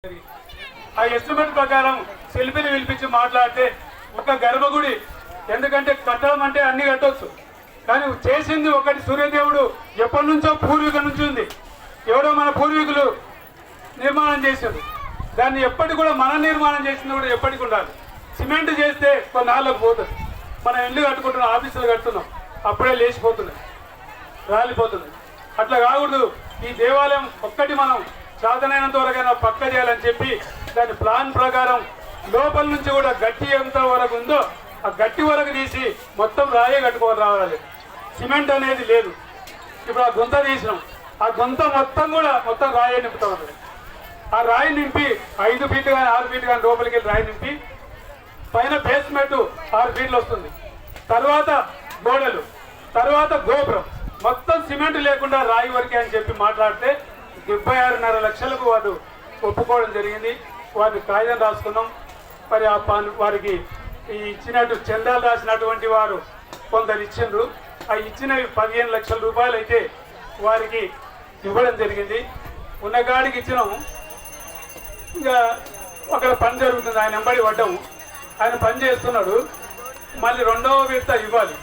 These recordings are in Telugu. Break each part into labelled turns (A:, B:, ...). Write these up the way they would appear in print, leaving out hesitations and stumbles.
A: ఆ ఎస్టిమేట్ ప్రకారం శిల్పిని పిలిపించి మాట్లాడితే ఒక గర్భగుడి, ఎందుకంటే కట్టడం అంటే అన్ని కట్టవచ్చు, కానీ చేసింది ఒకటి సూర్యదేవుడు ఎప్పటి నుంచో పూర్వీకుల నుంచి ఉంది. ఎవరో మన పూర్వీకులు నిర్మాణం చేశారు, దాన్ని ఎప్పటికి కూడా మన నిర్మాణం చేసింది కూడా ఎప్పటికి ఉండాలి. సిమెంట్ చేస్తే కొన్నాళ్ళకు పోతుంది. మనం ఇల్లు కట్టుకుంటున్నాం, ఆఫీసులు కట్టున్నాం, అప్పుడే లేచిపోతున్నాయి, రాలిపోతున్నాయి. అట్లా కాకూడదు. ఈ దేవాలయం ఒక్కటి మనం సాధనైనంత వరకైనా పక్క చేయాలని చెప్పి దాని ప్లాన్ ప్రకారం లోపల నుంచి కూడా గట్టి ఎంత వరకు ఉందో ఆ గట్టి వరకు తీసి మొత్తం రాయే కట్టుకొని రావాలి. సిమెంట్ అనేది లేదు. ఇప్పుడు ఆ గుంత తీసినాం, ఆ గుంత మొత్తం కూడా మొత్తం రాయే నింపుతా ఉన్నది. ఆ రాయి నింపి 5 ఫీట్లు కానీ 6 ఫీట్లు కానీ లోపలికి వెళ్ళి రాయి నింపి పైన బేస్మెంట్ 6 ఫీట్లు వస్తుంది. తర్వాత గోడలు, తర్వాత గోపురం, మొత్తం సిమెంట్ లేకుండా రాయి వరకే అని చెప్పి మాట్లాడితే 76.5 లక్షలకు వారు ఒప్పుకోవడం జరిగింది. వారిని కాగితం రాసుకున్నాం. మరి వారికి ఈ ఇచ్చినట్టు చందాలు రాసినటువంటి వారు కొందరు ఇచ్చిండ్రు. ఆ ఇచ్చినవి 15 లక్షల రూపాయలు అయితే వారికి ఇవ్వడం జరిగింది. ఉన్నగాడికి ఇచ్చినాము. ఇంకా అక్కడ పని జరుగుతుంది, ఆయన వెంబడి పడ్డాము. ఆయన పని చేస్తున్నాడు. మళ్ళీ రెండవ విడత ఇవ్వాలి.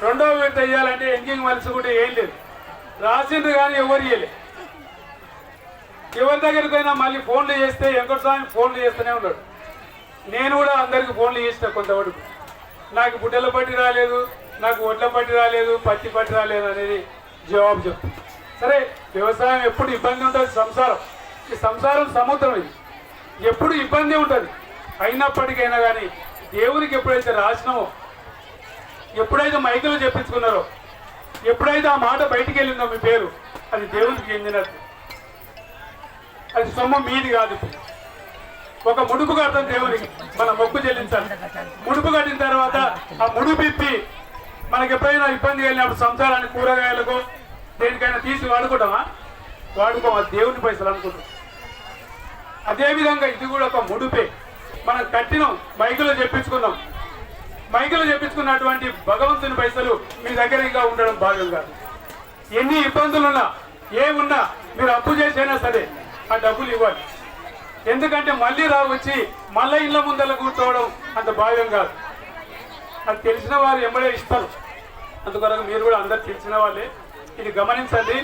A: రెండవ విడత ఇవ్వాలంటే ఎంకింగ్ మలిసి కూడా ఏం లేదు, రాసిండ్రు కానీ ఎవరు ఇవ్వలే. ఎవరి దగ్గరికి పోయినా మళ్ళీ ఫోన్లు చేస్తే వెంకటస్వామి ఫోన్లు చేస్తూనే ఉన్నాడు. నేను కూడా అందరికి ఫోన్లు చేసిన కొంతవరకు. నాకు బుడ్డల పట్టి రాలేదు, నాకు ఒడ్ల పట్టి రాలేదు, పత్తి పట్టి రాలేదు అనేది జవాబు చెప్తాను. సరే, వ్యవసాయం ఎప్పుడు ఇబ్బంది ఉంటుంది. సంసారం, ఈ సంసారం సముద్రం, ఇది ఎప్పుడు ఇబ్బంది ఉంటుంది. అయినప్పటికైనా కానీ దేవునికి ఎప్పుడైతే రాసినామో, ఎప్పుడైతే మైకులు చెప్పించుకున్నారో, ఎప్పుడైతే ఆ మాట బయటికి వెళ్ళిందో మీ పేరు, అది దేవునికి చెందినట్టు. అది సొమ్ము మీది కాదు. ఒక ముడుపు కడతాం దేవునికి, మన మొక్కు చెల్లించాలి. ముడుపు కట్టిన తర్వాత ఆ ముడుపు ఇప్పి మనకి ఎప్పుడైనా ఇబ్బంది కలిగినప్పుడు సంసారాన్ని కూరగాయలకు దేనికైనా తీసి వాడుకుంటామా? వాడుకోం. అది దేవుని పైసలు అనుకుంటాం. అదేవిధంగా ఇది కూడా ఒక ముడుపే. మనం కట్టినాం, మైకులో చెప్పించుకున్నాం. మైకులో చెప్పించుకున్నటువంటి భగవంతుని పైసలు మీ దగ్గర ఇంకా ఉండడం భాగం కాదు. ఎన్ని ఇబ్బందులున్నా ఏమున్నా మీరు అప్పు చేసైనా సరే ఆ డబ్బులు ఇవ్వాలి. ఎందుకంటే మళ్ళీ వచ్చి మళ్ళీ ఇళ్ళ ముందర కూర్చోవడం అంత భావ్యం కాదు. అది తెలిసిన వారు ఎంబడే ఇస్తారు. అందుకొరకు మీరు కూడా అందరు తెలిసిన వాళ్ళే, ఇది గమనించండి.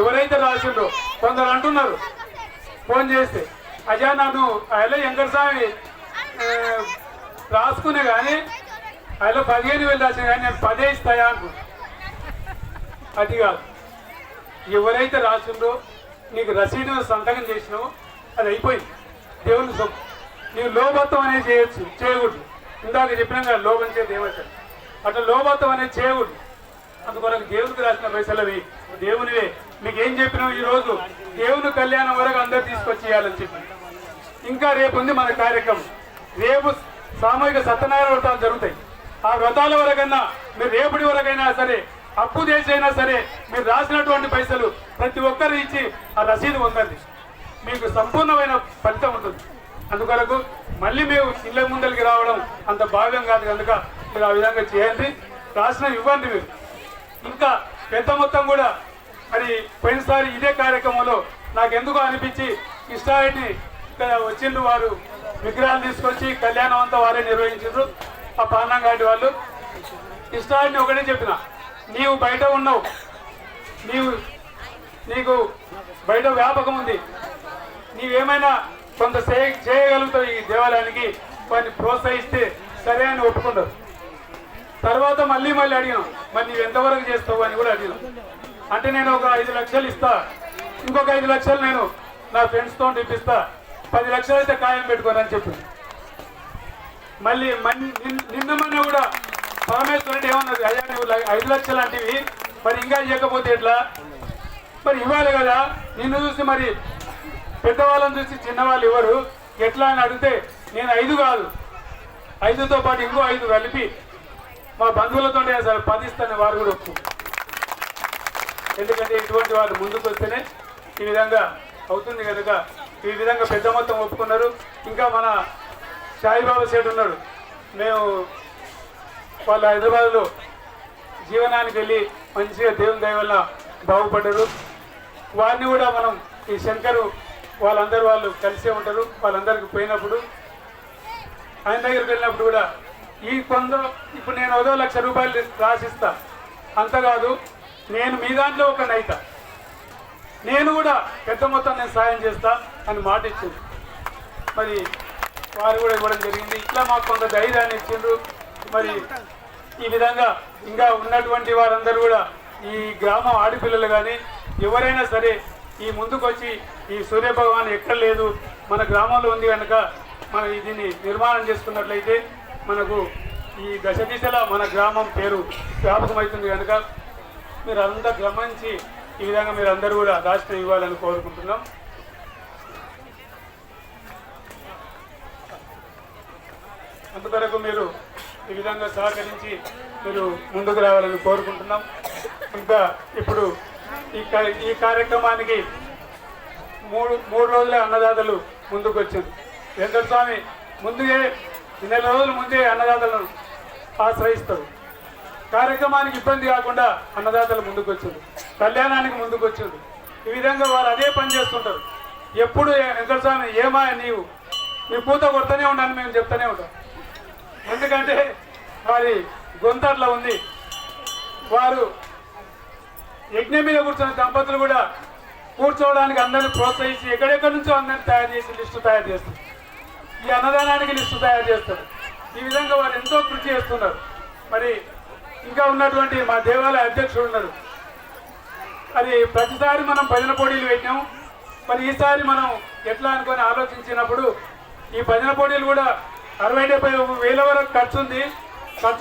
A: ఎవరైతే రాసిండ్రో కొందరు అంటున్నారు ఫోన్ చేస్తే, అయ్యా నన్ను ఆయన వెంకటస్వామి రాసుకునే కానీ ఆయన 15,000 రాసిన కానీ నేను 10 ఇస్తాయా అనుకుంటా. అది కాదు. ఎవరైతే రాసిండ్రో నీకు రసీదు సంతకం చేసినావు, అది అయిపోయింది. దేవుని సొమ్ము. నీవు లోభత్వం అనేది చేయకూడదు. ఇందాక చెప్పినా కదా, లోభించే దేవత. అట్లా లోభత్వం అనేది చేయకూడదు. అందుకొరకు దేవునికి రాసిన పైసలవి దేవునివే. మీకు ఏం చెప్పినావు ఈరోజు? దేవుని కళ్యాణం వరకు అందరు తీసుకొచ్చి ఇవ్వాలని చెప్పి. ఇంకా రేపు ఉంది మన కార్యక్రమం. రేపు సామూహిక సత్యనారాయణ వ్రతాలు జరుగుతాయి. ఆ వ్రతాల వరకైనా మీరు రేపటి వరకైనా సరే, అప్పు చేసైనా సరే, మీరు రాసినటువంటి పైసలు ప్రతి ఒక్కరు ఇచ్చి ఆ రసీదు పొందండి. మీకు సంపూర్ణమైన ఫలితం ఉంటుంది. అందుకొరకు మళ్ళీ మేము ఇళ్ళ ముందరికి రావడం అంత భావ్యం కాదు. కనుక మీరు ఆ విధంగా చేయండి. రాసిన ఇవ్వండి. మీరు ఇంకా పెద్ద మొత్తం కూడా మరి పోయినసారి ఇదే కార్యక్రమంలో నాకు ఎందుకో అనిపించి ఇష్టాన్ని ఇక్కడ వచ్చిండ్రు. వారు విగ్రహాలు తీసుకొచ్చి కళ్యాణం అంతా వారే నిర్వహించారు. ఆ పానంగాటి వాళ్ళు ఇష్టాన్ని ఒకటే చెప్పిన, నీవు బయట ఉన్నావు, నీకు బయట వ్యాపకం ఉంది, నీవేమైనా కొంత చేయగలుగుతావు ఈ దేవాలయానికి, వారిని ప్రోత్సహిస్తే సరే అని ఒప్పుకున్నారు. తర్వాత మళ్ళీ అడిగినాం, మరి నీవు ఎంతవరకు చేస్తావు అని కూడా అడిగినాం. అంటే నేను ఒక 5 లక్షలు ఇస్తా, ఇంకొక 5 లక్షలు నేను నా ఫ్రెండ్స్తో ఇప్పిస్తా, 10 లక్షలు అయితే ఖాయం పెట్టుకోనని చెప్పింది. మళ్ళీ నిన్న మొన్న కూడా పరమేశ్వరుడు ఏమన్నది, అయ్యా నువ్వు 5 లక్షలు అంటివి, మరి ఇంకా ఇవ్వకపోతే ఎట్లా? మరి ఇవ్వాలి కదా. నిన్ను చూసి మరి పెద్దవాళ్ళని చూసి చిన్నవాళ్ళు ఇవ్వరు ఎట్లా అని అడిగితే, నేను 5 కాదు, 5తో పాటు ఇంకో 5 కలిపి మా బంధువులతో అసలు 10 ఇస్తాను వారు కూడా ఒప్పు. ఎందుకంటే ఇటువంటి వాళ్ళు ముందుకు వస్తేనే ఈ విధంగా అవుతుంది కనుక ఈ విధంగా పెద్ద మొత్తం ఒప్పుకున్నారు. ఇంకా మన సాయిబాబా సేటు ఉన్నాడు. మేము వాళ్ళు హైదరాబాద్లో జీవనానికి వెళ్ళి మంచిగా దేవుని దయ వల్ల బాగుపడ్డారు. వారిని కూడా మనం ఈ శంకరు వాళ్ళు కలిసే ఉంటారు. వాళ్ళందరికీ పోయినప్పుడు ఆయన దగ్గరికి వెళ్ళినప్పుడు కూడా ఇప్పుడు నేను 1,00,000 రూపాయలు రాసిస్తా, అంత కాదు, నేను మీ దాంట్లో ఒక నైత, నేను కూడా పెద్ద మొత్తం నేను సాయం చేస్తా అని మాట ఇచ్చింది. మరి వారు కూడా ఇవ్వడం జరిగింది. ఇట్లా మాకు కొంత ధైర్యాన్ని ఇచ్చిండ్రు. మరి ఈ విధంగా ఇంకా ఉన్నటువంటి వారందరూ కూడా ఈ గ్రామం ఆడపిల్లలు కానీ ఎవరైనా సరే ఈ ముందుకు వచ్చి ఈ సూర్యభగవాన్ ఎక్కడ లేదు, మన గ్రామంలో ఉంది కనుక మనం దీన్ని నిర్మాణం చేసుకున్నట్లయితే మనకు ఈ దశ దిశలా మన గ్రామం పేరు వ్యాపకమవుతుంది కనుక మీరు అంతా గమనించి ఈ విధంగా మీరు అందరూ కూడా రాష్ట్రం ఇవ్వాలని కోరుకుంటున్నాం. అందుకొరకు మీరు ఈ విధంగా సహకరించి మీరు ముందుకు రావాలని కోరుకుంటున్నాం. ఇంకా ఇప్పుడు ఈ కార్యక్రమానికి మూడు రోజుల అన్నదాతలు ముందుకు వచ్చారు. వెంకటస్వామి ముందుగా 2 రోజుల ముందే అన్నదాతలను ఆశ్రయిస్తారు. కార్యక్రమానికి ఇబ్బంది కాకుండా అన్నదాతలు ముందుకు వచ్చారు, కళ్యాణానికి ముందుకు వచ్చారు. ఈ విధంగా వారు అదే పని చేస్తుంటారు. ఎప్పుడు వెంకటస్వామి ఏమా నీ పూత కొడుతూనే ఉండని మేము చెప్తూనే ఉంటాం. ఎందుకంటే వారి గొంతట్లా ఉంది. వారు యజ్ఞం మీద కూర్చున్న దంపతులు కూడా కూర్చోవడానికి అందరిని ప్రోత్సహించి ఎక్కడెక్కడి నుంచో అందరిని తయారు చేసి లిస్టు తయారు చేస్తారు. ఈ అన్నదానానికి లిస్టు తయారు చేస్తారు. ఈ విధంగా వారు ఎంతో కృషి చేస్తున్నారు. మరి ఇంకా ఉన్నటువంటి మా దేవాలయ అధ్యక్షుడు ఉన్నారు. అది ప్రతిసారి మనం భజన పోటీలు పెట్టినాం. మరి ఈసారి మనం ఎట్లా అనుకొని ఆలోచించినప్పుడు ఈ భజన పోటీలు కూడా 60-70 వేల వరకు ఖర్చు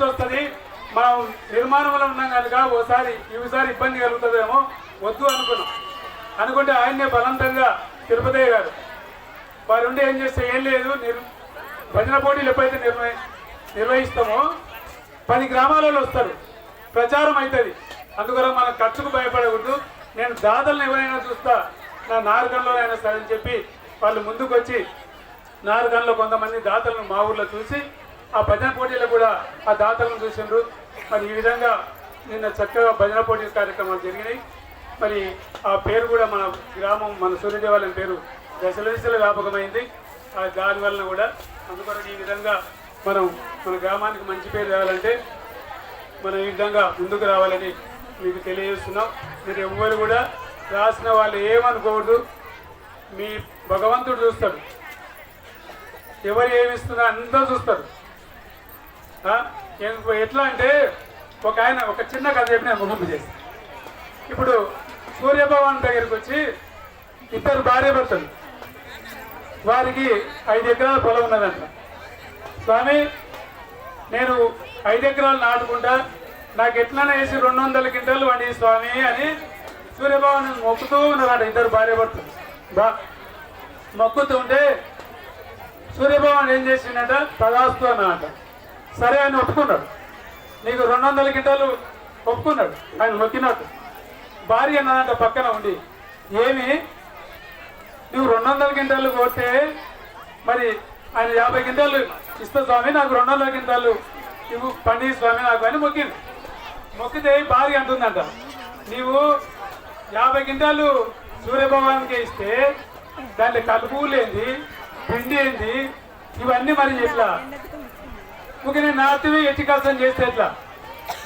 A: వస్తుంది. మనం నిర్మాణంలో ఉన్నాం కనుక ఈసారి ఇబ్బంది కలుగుతుందేమో వద్దు అనుకుంటే ఆయన్నే బలవంతంగా తిరుపతయ్య గారు వారు ఉండి ఏం చేస్తే ఏం లేదు, భజన పోటీలు ఎప్పుడైతే నిర్వహిస్తామో 10 గ్రామాలలో వస్తారు, ప్రచారం అవుతుంది. అందుకని మనం ఖర్చుకు భయపడకూడదు. నేను దాతలను ఎవరైనా చూస్తా, నా నారకంలోనైనా సరే అని చెప్పి వాళ్ళు ముందుకు వచ్చి నారకంలో కొంతమంది దాతలను మా ఊర్లో చూసి ఆ భజన పోటీలో కూడా ఆ దాతలను చూసిండ్రు. మరి ఈ విధంగా నిన్న చక్కగా భజన పోటీ కార్యక్రమాలు జరిగినాయి. మరి ఆ పేరు కూడా మన గ్రామం, మన సూర్యదేవాలయం పేరు దశల వ్యాపకమైంది. దానివల్ల కూడా అందుకొరకు ఈ విధంగా మనం మన గ్రామానికి మంచి పేరు రావాలంటే మనం ఈ విధంగా ముందుకు రావాలని మీకు తెలియజేస్తున్నాం. మీరు ఎవ్వరు కూడా రాసిన వాళ్ళు ఏమనుకోవద్దు. మీ భగవంతుడు చూస్తాడు, ఎవరు ఏమిస్తున్నా అంతా చూస్తారు. ఎట్లా అంటే ఒక చిన్న కథ చెప్పి నేను ముగింపు చేస్తాను. ఇప్పుడు సూర్యభగవాన్ దగ్గరికి వచ్చి 2 భార్యాభర్తలు, వారికి 5 ఎకరాల పొలం ఉన్నదంట. స్వామి, నేను 5 ఎకరాలు నాటుకుంటా, నాకు ఎట్లనే వేసి 200 క్వింటాలు వండి స్వామి అని సూర్యభగవాన్ మొక్కుతూ ఉన్నారంట. 2 భార్యాభర్తలు మొక్కుతూ ఉంటే సూర్యభగవాన్ ఏం చేసిండట, తదాస్తు అన్నమాట. సరే అని ఒప్పుకున్నాడు. నీకు 200 క్వింటాలు ఒప్పుకున్నాడు ఆయన మొక్కినట్టు. భార్య అన్నదంట పక్కన ఉండి, ఏమి నువ్వు 200 క్వింటాలు కొడితే మరి ఆయన 50 క్వింటాలు ఇస్తా స్వామి, నాకు 200 క్వింటాలు ఇవ్వు పండి స్వామి నాకు అని మొక్కింది. మొక్కితే భార్య అంటుందంట, నీవు 50 క్వింటాలు సూర్యభగవాన్కి ఇస్తే దాంట్లో కలుపులు ఏంది, పిండి ఏంది, ఇవన్నీ మరి ఎట్లా ముఖ్యంగా నాతివి ఎట్టి కష్టం చేస్తే ఎట్లా,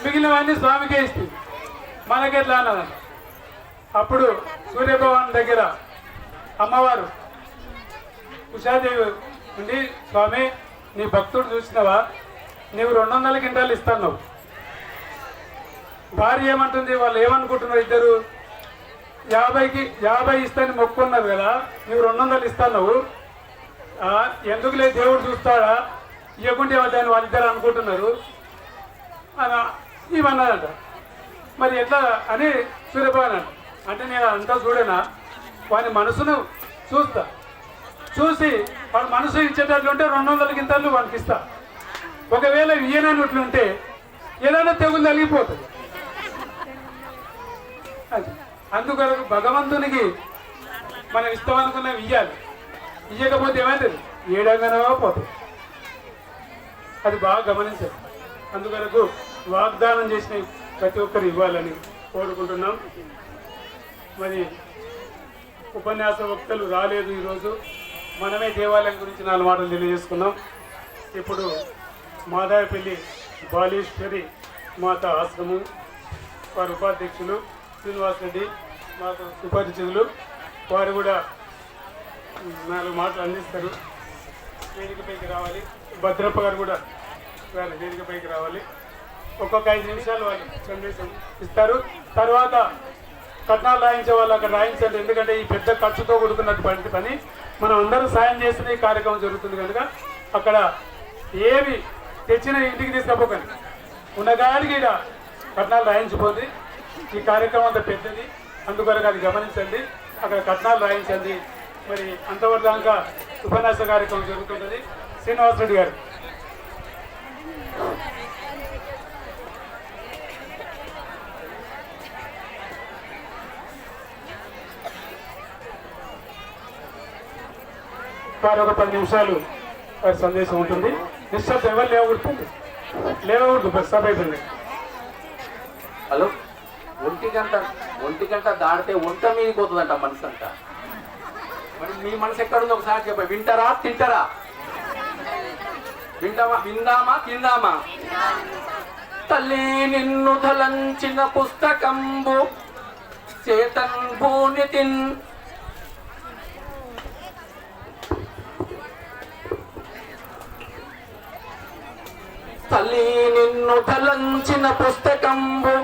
A: మిగిలినవన్నీ స్వామికే ఇస్తుంది మనకెట్లా అన్నదంట. అప్పుడు సూర్యభగవాన్ దగ్గర అమ్మవారు ఉషాదేవి ఉండి, స్వామి నీ భక్తుడు చూసినవా, నీవు 200 క్వింటాలు ఇస్తాను. భార్య ఏమంటుంది, వాళ్ళు ఏమనుకుంటున్నారు, ఇద్దరు 50 ఇస్తాను మొక్కున్నారు కదా, నీవు 200 ఇస్తాను, ఎందుకులే దేవుడు చూస్తాడా, ఇవ్వకుంటే దాన్ని వాళ్ళిద్దరు అనుకుంటున్నారు ఇవన్నదంట. మరి ఎట్లా అని సూర్యభగవాన్ అంటే నేను అంతా చూడనా, వాని మనసును చూసి వాడు మనసు ఇచ్చేటట్లుంటే 200 క్వింటాలు వానికి ఇస్తా. ఒకవేళ ఇయ్యనట్లుంటే ఏదైనా తెగులు తగిలిపోతుంది. అది అందుకొరకు భగవంతునికి మనం ఇస్తామనుకున్నవి ఇయ్యాలి. ఇయ్యకపోతే ఏమైతుంది, ఏడంగానో పోతుంది. అది బాగా గమనించాలి. అందుకొరకు వాగ్దానం చేసిన ప్రతి ఒక్కరు ఇవ్వాలని కోరుకుంటున్నాం. మరి ఉపన్యాస వక్తలు రాలేదు ఈరోజు. మనమే దేవాలయం గురించి 4 మాటలు తెలియజేసుకున్నాం. ఇప్పుడు మాదాయపల్లి బాలేశ్వరి మాత ఆశ్రమం వారి ఉపాధ్యక్షులు శ్రీనివాస్ రెడ్డి మాకు సుపరిచితులు, వారు కూడా 4 మాటలు అందిస్తారు. వేదికపైకి రావాలి. భద్రప్ప గారు కూడా వాళ్ళు వేదికపైకి రావాలి. ఒక్కొక్క 5 నిమిషాలు వాళ్ళు సందేశం ఇస్తారు. తర్వాత కట్నాలు రాయించే వాళ్ళు అక్కడ రాయించండి. ఎందుకంటే ఈ పెద్ద ఖర్చుతో కూడుకున్నటువంటి పని, మనం అందరూ సాయం చేసిన ఈ కార్యక్రమం జరుగుతుంది కనుక అక్కడ ఏమి తెచ్చిన ఇంటికి తీసుకపోకండి. ఉన్నగాడికి ఇక్కడ కట్నాలు రాయించిపోతుంది. ఈ కార్యక్రమం అంత పెద్దది, అందుకొరకు అది గమనించండి. అక్కడ కట్నాలు రాయించండి. మరి అంతవరకు దాకా ఉపన్యాస కార్యక్రమం జరుగుతుంటుంది. శ్రీనివాసరెడ్డి గారు. వారు ఒక 10 నిమిషాలు వారి సందేశం ఉంటుంది. నిశ్శబ్దం, ఎవరు లేవకూడదు బస్ సభ అయిపోయింది.
B: హలో, ఒంటి గంట దాడితే ఒంట మీదకి పోతుందంట మనసు అంట. మరి మీ మనసు ఎక్కడుందో ఒకసారి చెప్పండి. వింటారా తింటారా? విందామా తిందామా? తల్లి నిన్ను ధలంచిన పుస్తకంబు చేతన్ భూనితిన్ తల్లి నిన్ను ధలంచిన పుస్తకంబు